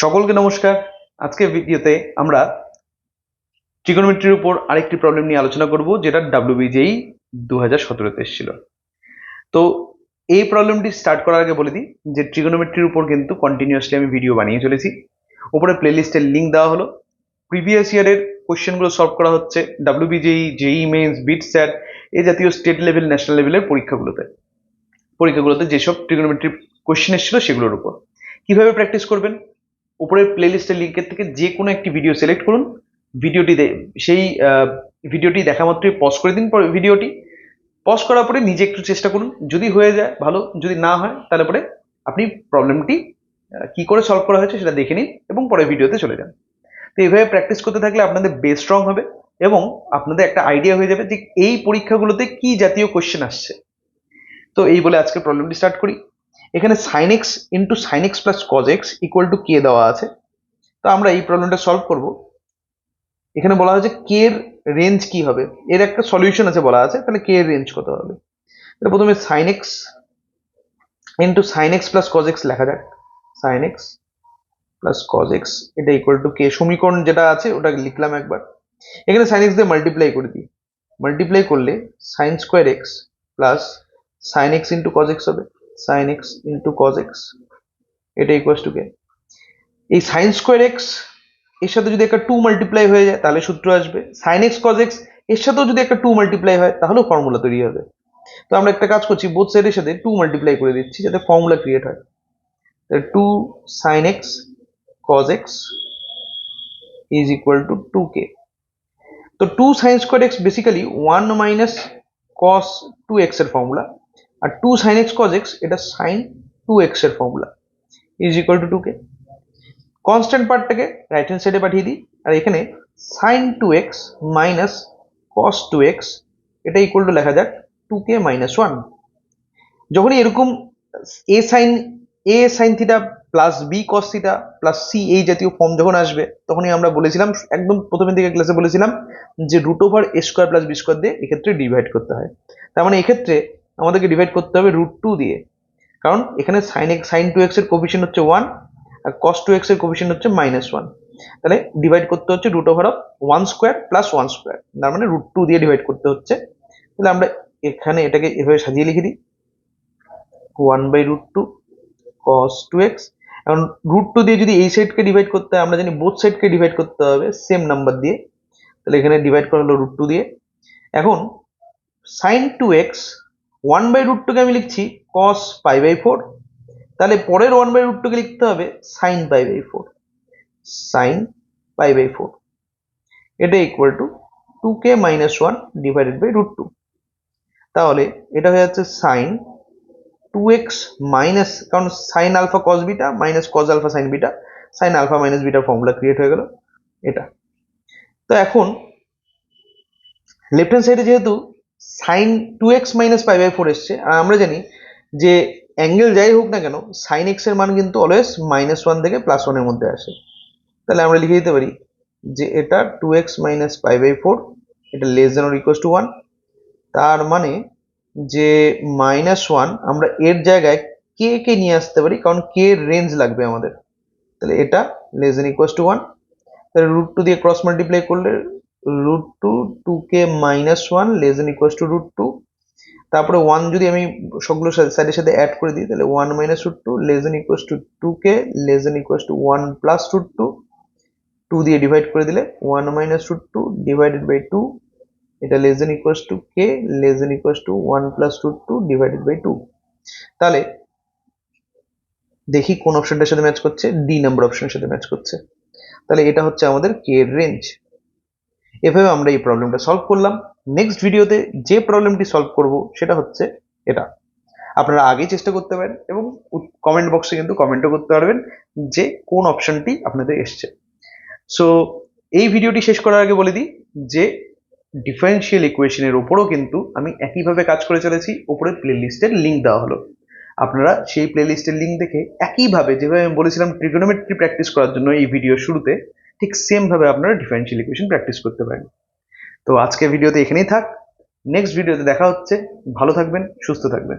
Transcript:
সকলকে নমস্কার। আজকের ভিডিওতে আমরা ট্রিগোনোমেট্রির উপর আরেকটি প্রবলেম নিয়ে আলোচনা করব, যেটা WBJEE 2017-তে এসেছিল। তো এই প্রবলেমটি স্টার্ট করার আগে বলে দিই যে ট্রিগোনোমেট্রির উপর কিন্তু কন্টিনিউয়াসলি আমি ভিডিও বানিয়ে চলেছি। উপরে প্লেলিস্টের লিঙ্ক দেওয়া হলো। প্রিভিয়াস ইয়ারের কোয়েশ্চেনগুলো সলভ করা হচ্ছে WBJEE, JEE মেন্স, বিট স্যাট এই জাতীয় স্টেট লেভেল, ন্যাশনাল লেভেলের পরীক্ষাগুলোতে যেসব ট্রিগোনোমেট্রি কোয়েশ্চেন এসেছিল সেগুলোর উপর। কিভাবে প্র্যাকটিস করবেন? উপরের প্লেলিস্টের লিঙ্কের থেকে যে কোনো একটি ভিডিও সিলেক্ট করুন, সেই ভিডিওটি দেখা মাত্রই পজ করে দিন। ভিডিওটি পজ করার পরে নিজে একটু চেষ্টা করুন, যদি হয়ে যায় ভালো, যদি না হয় তাহলে পরে আপনি প্রবলেমটি কি করে সলভ করা হয়েছে সেটা দেখে নিন এবং পরের ভিডিওতে চলে যান। তো এইভাবে প্র্যাকটিস করতে থাকলে আপনাদের বেস স্ট্রং হবে এবং আপনাদের একটা আইডিয়া হয়ে যাবে যে এই পরীক্ষাগুলোতে কি জাতীয় কোয়েশ্চেন আসছে। তো এই বলে আজকে প্রবলেমটি স্টার্ট করি। এখানে sin x into sin x plus cos x equal to কে দেওয়া আছে। তো আমরা এই প্রবলেমটা সলভ করব। এখানে বলা হয়েছে কে এর রেঞ্জ কি হবে, এর একটা সলিউশন আছে বলা আছে, তাহলে কে এর রেঞ্জ কত হবে। তাহলে প্রথমে sin x into sin x plus cos x লেখা যাক। sin x plus cos x এটা ইকুয়াল টু কে, সমীকরণ যেটা আছে ওটা লিখলাম একবার। এখানে sin x দিয়ে মাল্টিপ্লাই করে দিই। মাল্টিপ্লাই করলে sin square x plus sin x into cos x হবে। sin x into cos x এটা ইকুয়াল টু কে। এই sin স্কোয়ার x এর সাথে যদি একটা 2 মাল্টিপ্লাই হয়ে যায় তাহলে সূত্র আসবে। sin x cos x এর সাথেও যদি একটা 2 মাল্টিপ্লাই হয় তাহলেও ফর্মুলা তৈরি হবে। তো আমরা একটা কাজ করছি, বোথ সাইডের সাথে 2 মাল্টিপ্লাই করে দিচ্ছি যাতে ফর্মুলা ক্রিয়েট হয়। 2 sin x cos x is equal to 2k। তো 2 sin square x basically 1 minus cos 2x এর ফর্মুলা, আর 2 sin x cos x এটা sin 2x এর formula, is equal to 2k। Constant পার্টটাকে রাইট হ্যান্ড সাইডে পাঠিয়ে দিই, আর এখানে sin 2x minus cos 2x এটা ইকুয়াল টু লেখা যাক 2k মাইনাস 1। যখনই এরকম a sin theta plus b cos theta plus c এই জাতীয় ফর্ম যখন আসবে, তখনই আমরা বলেছিলাম একদম প্রথমের দিকে ক্লাসে বলেছিলাম যে root over a square plus b square দিয়ে এক্ষেত্রে ডিভাইড করতে হয়। তার মানে এক্ষেত্রে আমাদেরকে ডিভাইড করতে হবে √2 দিয়ে, কারণ এখানে sin 2x এর কোফিশিয়েন্ট হচ্ছে 1 আর cos 2x এর কোফিশিয়েন্ট হচ্ছে -1। তাহলে ডিভাইড করতে হচ্ছে root over of 1 square plus 1 square, তার মানে √2 দিয়ে ডিভাইড করতে হচ্ছে। তাহলে আমরা এখানে এটাকে এভাবে সাজিয়ে লিখে দিই 1/√2 cos 2x। এখন √2 দিয়ে যদি এই সাইডকে ডিভাইড করতে হয়, আমরা জানি বোথ সাইডকে ডিভাইড করতে হবে সেম নাম্বার দিয়ে, তাহলে এখানে ডিভাইড করা হলো √2 দিয়ে। এখন sin 2x 1/√2 কে আমি লিখছি cos π/4, তাহলে পরের 1/√2 কে লিখতে হবে sin π/4, sin π/4 এটা equal to 2k minus 1 divided by √2। তাহলে এটা হয়ে যাচ্ছে sin 2x মাইনাস, কারণ sin alpha cos beta minus cos alpha sin beta, sin alpha minus বিটার ফর্মুলা ক্রিয়েট হয়ে গেল এটা। তো এখন লেফট হ্যান্ড সাইডে যেহেতু sin 2x মাইনাস π/4 এসছে, আর আমরা জানি যে অ্যাঙ্গেল যাই হোক না কেন sin x এর মান কিন্তু অলওয়েজ -1 থেকে +1 এর মধ্যে আসে। তাহলে আমরা লিখে দিতে পারি যে এটা 2x মাইনাস π/4 এটা less than or equal to 1। তার মানে যে -1 আমরা এর জায়গায় কে কে নিয়ে আসতে পারি, কারণ কে এর রেঞ্জ লাগবে আমাদের। তাহলে এটা লেস দেন ইকুয়াল টু 1। তাহলে √2 দিয়ে ক্রস মাল্টিপ্লাই করলে √2 2k minus 1 less than equal two √2। তারপরে 1 যদি আমি সবগুলো সাইডের সাথে অ্যাড করে দিই, তাহলে 1 minus √2 less than equal to 2k less than equal to 1 plus √2। 2 দিয়ে ডিভাইড করে দিলে 1 মাইনাস √2 ডিভাইডেড বাই 2 এটা less than equal to k less than equal to 1 plus √2 divided by 2। তাহলে দেখি কোন অপশনটার সাথে ম্যাচ করছে, ডি নাম্বার অপশনের সাথে ম্যাচ করছে। তাহলে এটা হচ্ছে আমাদের কে এর রেঞ্জ। এভাবে আমরা এই প্রবলেমটা সলভ করলাম। নেক্সট ভিডিওতে যে প্রবলেমটি সলভ করব সেটা হচ্ছে এটা। আপনারা আগেই চেষ্টা করতে পারেন এবং কমেন্ট বক্সে কিন্তু কমেন্টও করতে পারবেন যে কোন অপশনটি আপনাদের এসছে। সো এই ভিডিওটি শেষ করার আগে বলে দিই যে ডিফারেনশিয়াল ইকুয়েশনের উপরও কিন্তু আমি একইভাবে কাজ করে চলেছি। উপরে প্লেলিস্টের লিঙ্ক দেওয়া হলো, আপনারা সেই প্লেলিস্টের লিঙ্ক দেখে একইভাবে যেভাবে আমি বলেছিলাম ট্রিগোনোমেট্রি প্র্যাকটিস করার জন্য এই ভিডিও শুরুতে, ঠিক সেম ভাবে আপনারা ডিফারেনশিয়াল ইকুয়েশন প্র্যাকটিস করতে পারেন। তো আজকে ভিডিওতে এখানেই থাক, নেক্সট ভিডিওতে দেখা হচ্ছে। ভালো থাকবেন, সুস্থ থাকবেন।